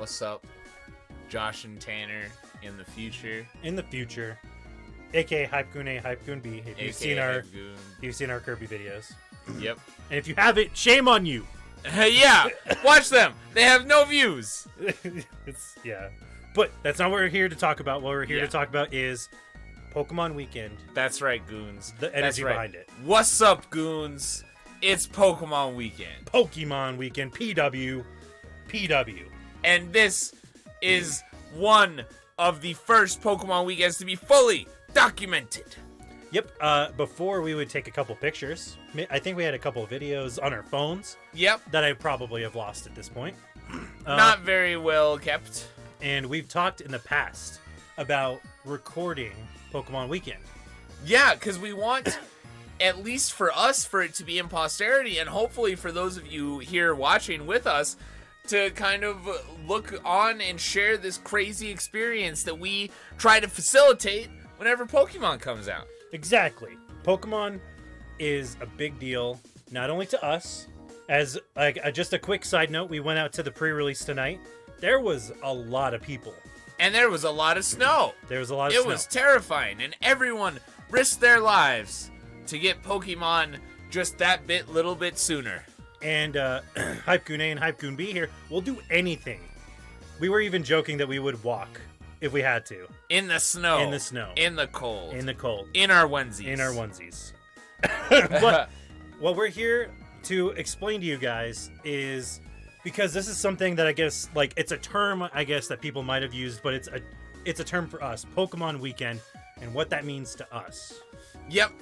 What's up? Josh and Tanner in the future. In the future. AKA Hype Goon A, Hype Goon B. If you've seen our Kirby videos. Yep. And if you haven't, shame on you. Yeah, watch them. They have no views. Yeah. But that's not what we're here to talk about. What we're here to talk about is Pokemon Weekend. That's right, Goons. The energy behind it. What's up, Goons? It's Pokemon Weekend. Pokemon Weekend. PW. And this is one of the first Pokemon Weekends to be fully documented. Yep. Before we would take a couple pictures. I think we had a couple videos on our phones. Yep. That I probably have lost at this point. Not very well kept. And we've talked in the past about recording Pokemon Weekend. Yeah, because we want, at least for us, for it to be in posterity, and hopefully for those of you here watching with us, to kind of look on and share this crazy experience that we try to facilitate whenever Pokemon comes out. Exactly. Pokemon is a big deal, not only to us, as just a quick side note, we went out to the pre-release tonight. There was a lot of people. And there was a lot of snow. There was a lot of snow. It was terrifying, and everyone risked their lives to get Pokemon just that little bit sooner. And Hype Goon A and Hype Goon B here will do anything. We were even joking that we would walk if we had to. In the snow. In the snow. In the cold. In the cold. In our onesies. In our onesies. But what we're here to explain to you guys is, because this is something that I guess, like, it's a term, I guess, that people might have used, but it's a term for us, Pokemon Weekend, and what that means to us. Yep.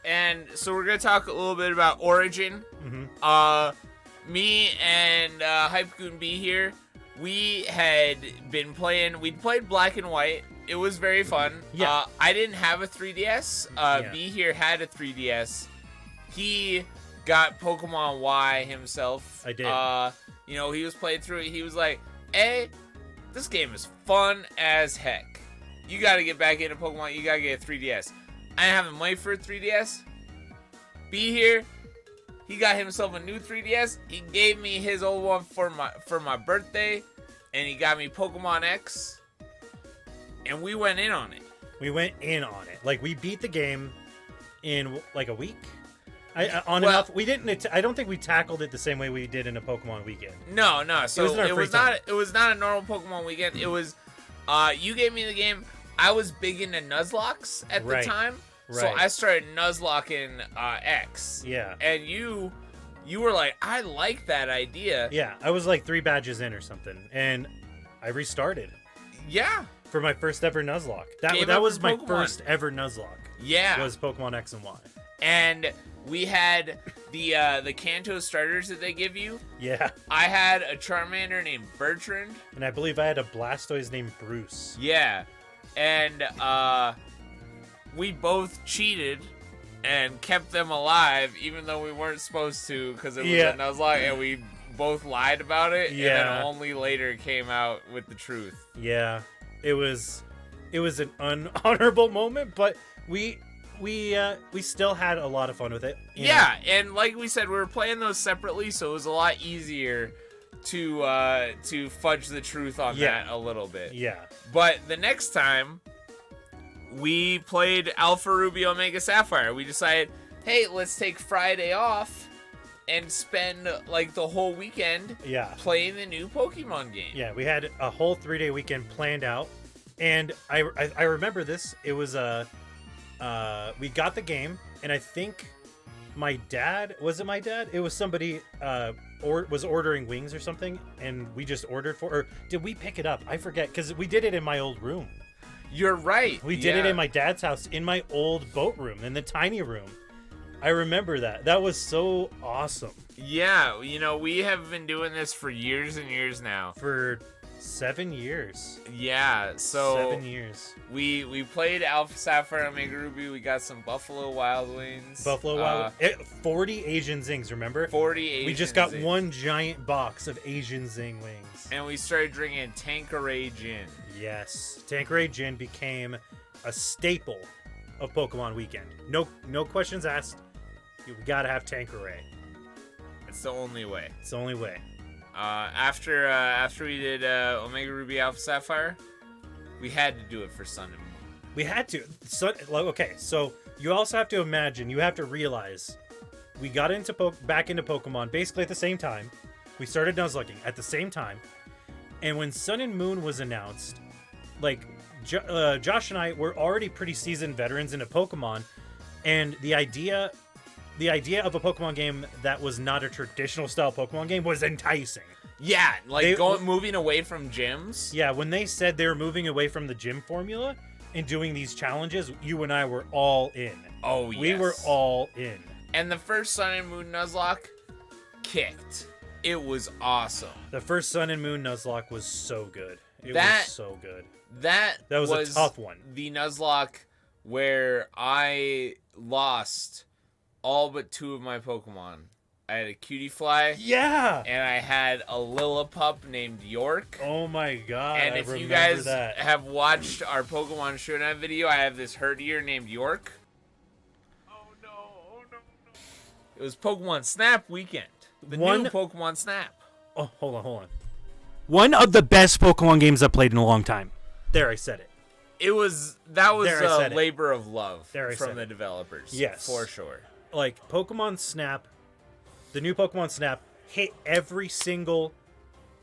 And so we're going to talk a little bit about Origin. Mm-hmm. Me and Hype Goon B here, we had been playing, we'd played Black and White. It was very fun. Yeah. I didn't have a 3DS. B here had a 3DS. He got Pokemon Y himself. I did. You know, he was playing through it. He was like, hey, this game is fun as heck. You got to get back into Pokemon. You got to get a 3DS. I didn't have the money for a 3DS. B here, he got himself a new 3DS. He gave me his old one for my birthday, and he got me Pokemon X, and we went in on it. We went in on it. Like, we beat the game in like a week. We didn't. I don't think we tackled it the same way we did in a Pokemon Weekend. No. So it was not a normal Pokemon Weekend. It was, you gave me the game. I was big into Nuzlocke at the time, so I started Nuzlocking X. Yeah. And you were like, I like that idea. Yeah, I was like 3 badges in or something, and I restarted. Yeah. For my first ever Nuzlocke. That was my first ever Nuzlocke. Yeah. Was Pokemon X and Y. And we had the Kanto starters that they give you. Yeah. I had a Charmander named Bertrand. And I believe I had a Blastoise named Bruce. Yeah. And we both cheated and kept them alive, even though we weren't supposed to, because it was a Nuzlocke, and we both lied about it. Yeah. And then only later came out with the truth. Yeah. It was an unhonorable moment, but we still had a lot of fun with it. Yeah, and like we said, we were playing those separately, so it was a lot easier to fudge the truth on that a little bit. Yeah. But the next time we played Alpha Ruby Omega Sapphire, we decided, hey, let's take Friday off and spend like the whole weekend playing the new Pokemon game. Yeah, we had a whole 3-day weekend planned out, and I remember this. It was we got the game, and I think my dad, was it my dad? It was somebody was ordering wings or something, and we just ordered or did we pick it up? I forget, because we did it in my old room. You're right. We did it in my dad's house, in my old boat room, in the tiny room. I remember that. That was so awesome. Yeah, you know, we have been doing this for years and years now. For 7 years. Yeah, so 7 years. We played Alpha Sapphire Omega Ruby. We got some Buffalo Wild Wings. 40 Asian Zings, remember? 40 Asian We just got Zings. one giant box of Asian Zing wings. And we started drinking Tanqueray Gin. Yes. Tanqueray Gin became a staple of Pokemon Weekend. No questions asked. We gotta have Tanqueray. It's the only way. It's the only way. After we did Omega Ruby Alpha Sapphire, we had to do it for Sun and Moon. We had to. Okay, so you also have to imagine, you have to realize, we got back into Pokemon basically at the same time. We started Nuzlocking at the same time. And when Sun and Moon was announced, like, Josh and I were already pretty seasoned veterans into Pokemon. And the idea of a Pokemon game that was not a traditional style Pokemon game was enticing. Yeah, like moving away from gyms. Yeah, when they said they were moving away from the gym formula and doing these challenges, you and I were all in. Oh, yes. We were all in. And the first Sun and Moon Nuzlocke kicked. It was awesome. The first Sun and Moon Nuzlocke was so good. It was so good. That was a tough one. The Nuzlocke where I lost all but 2 of my Pokemon. I had a Cutiefly. Yeah. And I had a Lillipup named York. Oh my god. And if you guys have watched our Pokemon Showdown video, I have this Herdier named York. Oh no. It was Pokemon Snap weekend. The new Pokemon Snap. Oh, hold on. One of the best Pokemon games I've played in a long time. There, I said it. That was a labor of love from the developers. Yes. For sure. Like, Pokemon Snap, the new Pokemon Snap hit every single,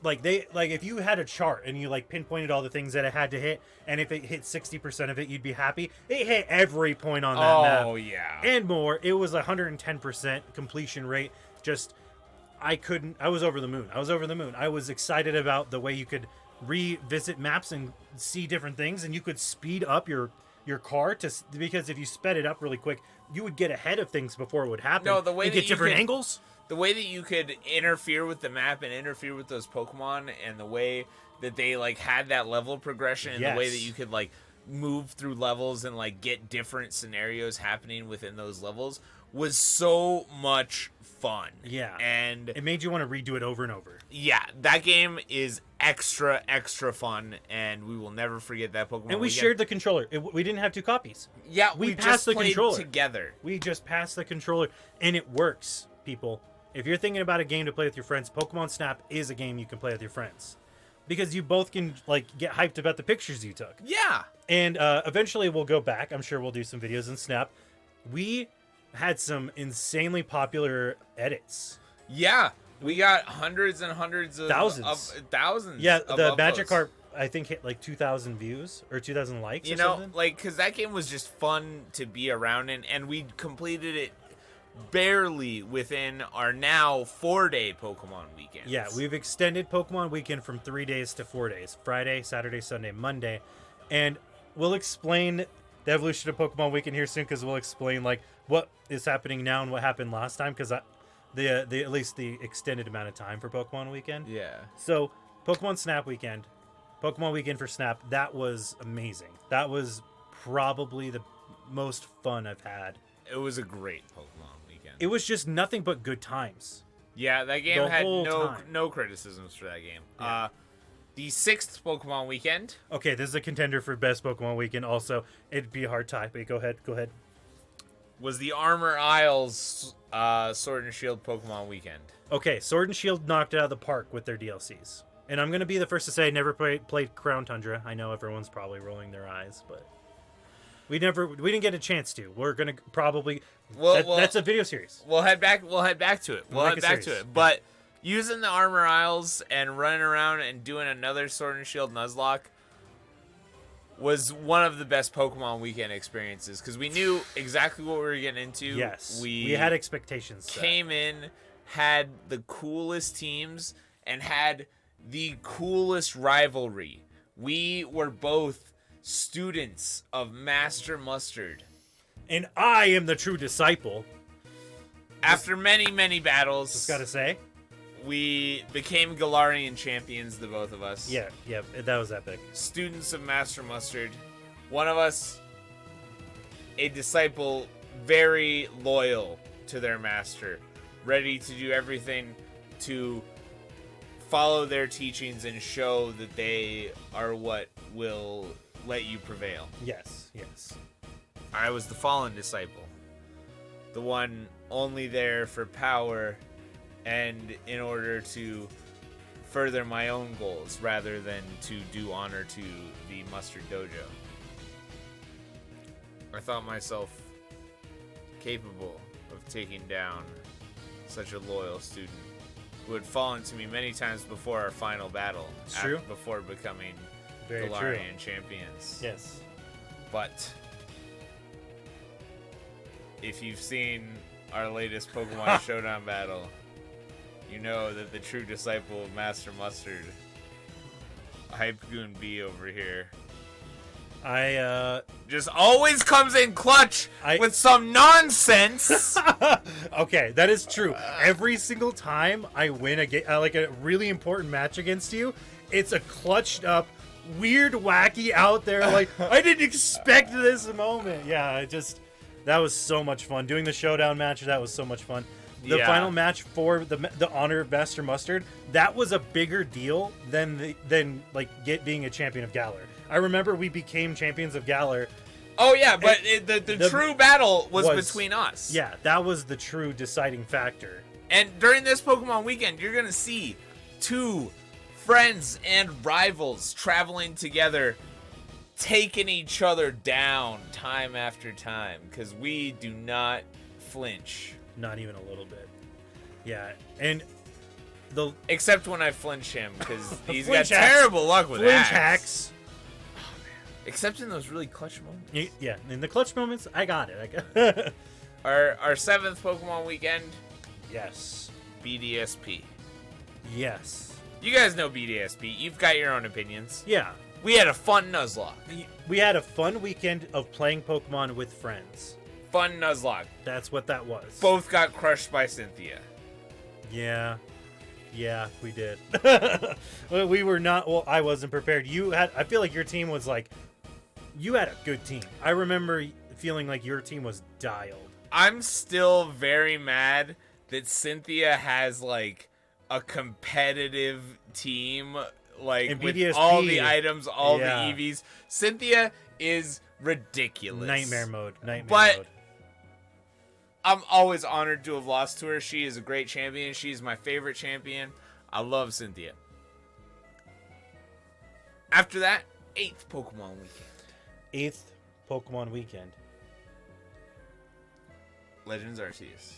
if you had a chart and you like pinpointed all the things that it had to hit, and if it hit 60% of it, you'd be happy. It hit every point on that map. Oh yeah. And more. It was 110% completion rate. I was over the moon. I was excited about the way you could revisit maps and see different things, and you could speed up your car because if you sped it up really quick, you would get ahead of things before it would happen. No, the way you that get different angles. The way that you could interfere with the map and interfere with those Pokemon, and the way that they like had that level progression, and the way that you could like move through levels and like get different scenarios happening within those levels was so much fun. Yeah. And it made you want to redo it over and over. Yeah, that game is extra fun, and we will never forget that Pokemon. And we shared the controller. We didn't have 2 copies. Yeah, we passed just the played controller together. We just passed the controller, and it works, people. If you're thinking about a game to play with your friends, Pokemon Snap is a game you can play with your friends. Because you both can like get hyped about the pictures you took. Yeah. And eventually we'll go back. I'm sure we'll do some videos in Snap. We had some insanely popular edits. Yeah. We got hundreds and hundreds of thousands. Yeah, the Magikarp I think hit like 2,000 views or 2,000 likes. You know, like because that game was just fun to be around in, and we completed it barely within our now 4-day Pokemon weekend. Yeah, we've extended Pokemon weekend from 3 days to 4 days: Friday, Saturday, Sunday, Monday, and we'll explain the evolution of Pokemon weekend here soon because we'll explain like what is happening now and what happened last time because at least the extended amount of time for Pokemon weekend. Yeah. So Pokemon Snap weekend, Pokemon weekend for Snap, that was amazing. That was probably the most fun I've had. It was a great Pokemon weekend. It was just nothing but good times. Yeah, that game had no criticisms for that game. Yeah. The 6th Pokemon weekend. Okay, this is a contender for best Pokemon weekend. Also, it'd be a hard tie, but go ahead. Was the Armor Isles Sword and Shield Pokemon weekend. Okay, Sword and Shield knocked it out of the park with their DLCs. And I'm going to be the first to say I never played Crown Tundra. I know everyone's probably rolling their eyes, but we didn't get a chance to. We're going to probably that's a video series. We'll head back to it. But using the Armor Isles and running around and doing another Sword and Shield Nuzlocke was one of the best Pokemon weekend experiences because we knew exactly what we were getting into. Yes, we had expectations. Came in, had the coolest teams, and had the coolest rivalry. We were both students of Master Mustard. And I am the true disciple. After many battles, just gotta say, we became Galarian champions, the both of us. Yeah, that was epic. Students of Master Mustard. One of us, a disciple very loyal to their master, ready to do everything to follow their teachings and show that they are what will let you prevail. Yes. I was the fallen disciple. The one only there for power and in order to further my own goals rather than to do honor to the Mustard Dojo. I thought myself capable of taking down such a loyal student who had fallen to me many times before our final battle. It's true. Before becoming Very true. Galarian champions. Yes. But if you've seen our latest Pokemon Showdown battle, you know that the true disciple of Master Mustard, Hype Goon B over here, just always comes in clutch with some nonsense. Okay, that is true. Every single time I win like a really important match against you, it's a clutched up, weird, wacky out there. Like, I didn't expect this moment. Yeah, that was so much fun. Doing the showdown match, that was so much fun. The final match for the honor of Master Mustard, that was a bigger deal than being a champion of Galar. I remember we became champions of Galar. Oh yeah, but the true battle was between us. Yeah, that was the true deciding factor. And during this Pokemon weekend, you're gonna see two friends and rivals traveling together, taking each other down time after time, because we do not flinch. Not even a little bit. Yeah, and except when I flinch him, because he's got Flinch terrible luck with flinch axe. hacks. Except in those really clutch moments. Yeah, in the clutch moments, I got it. Our seventh Pokemon weekend, Yes. BDSP. Yes. You guys know BDSP. You've got your own opinions. Yeah. We had a fun Nuzlocke. We had a fun weekend of playing Pokemon with friends. Fun Nuzlocke. That's what that was. Both got crushed by Cynthia. Yeah. Yeah, we did. We were not. Well, I wasn't prepared. I feel like your team was like. You had a good team. I remember feeling like your team was dialed. I'm still very mad that Cynthia has like a competitive team, like with BDSP, all the items, all the yeah. EVs. Cynthia is ridiculous. Nightmare mode. But I'm always honored to have lost to her. She is a great champion. She's my favorite champion. I love Cynthia. After that, 8th Pokemon weekend. 8th Pokemon weekend. Legends Arceus.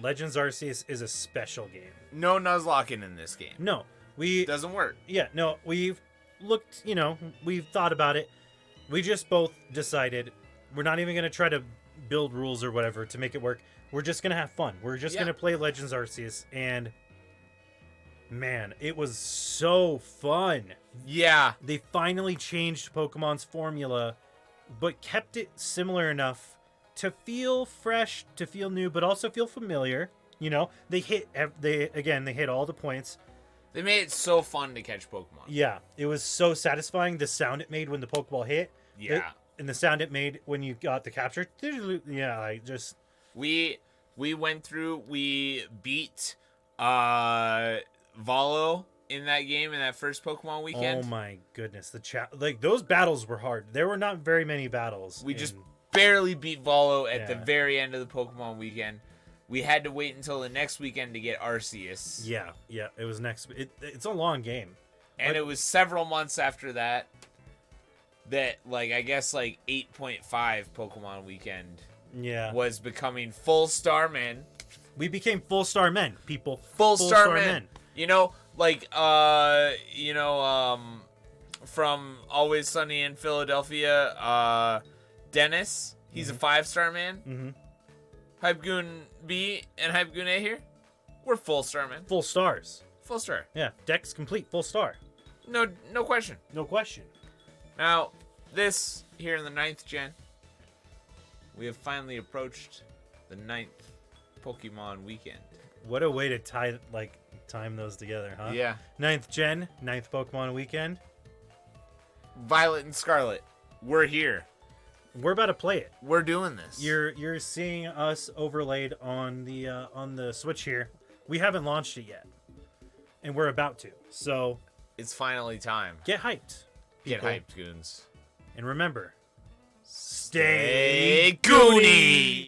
Legends Arceus is a special game. No Nuzlocking in this game. No, Doesn't work. Yeah, no, we've looked, we've thought about it. We just both decided we're not even going to try to build rules or whatever to make it work. We're just going to have fun. We're just going to play Legends Arceus, and man, it was so fun. Yeah. They finally changed Pokemon's formula, but kept it similar enough to feel fresh, to feel new, but also feel familiar. They hit all the points. They made it so fun to catch Pokemon. Yeah, it was so satisfying. The sound it made when the Pokeball hit. Yeah. And the sound it made when you got the capture. Yeah, We went through, we beat Volo in that game, in that first Pokemon weekend. Oh my goodness. Those battles were hard. There were not very many battles. We just barely beat Volo at the very end of the Pokemon weekend. We had to wait until the next weekend to get Arceus. Yeah, it was next. It's a long game. And it was several months after that, I guess 8.5 Pokemon weekend was becoming full star men. We became full star men, people. Full star men. From Always Sunny in Philadelphia, Dennis, he's a 5-star man. Mm-hmm. Hype Goon B and Hype Goon A here, we're full star men. Full stars. Full star. Yeah, deck's complete, full star. No question. No question. Now, this here in the 9th gen, we have finally approached the 9th Pokemon weekend. What a way to time those together, huh? Yeah. 9th gen, 9th Pokemon weekend. Violet and Scarlet, we're here. We're about to play it. We're doing this. You're seeing us overlaid on the Switch here. We haven't launched it yet, and we're about to. So it's finally time. Get hyped. Get hyped, Goons. And remember, stay Goony.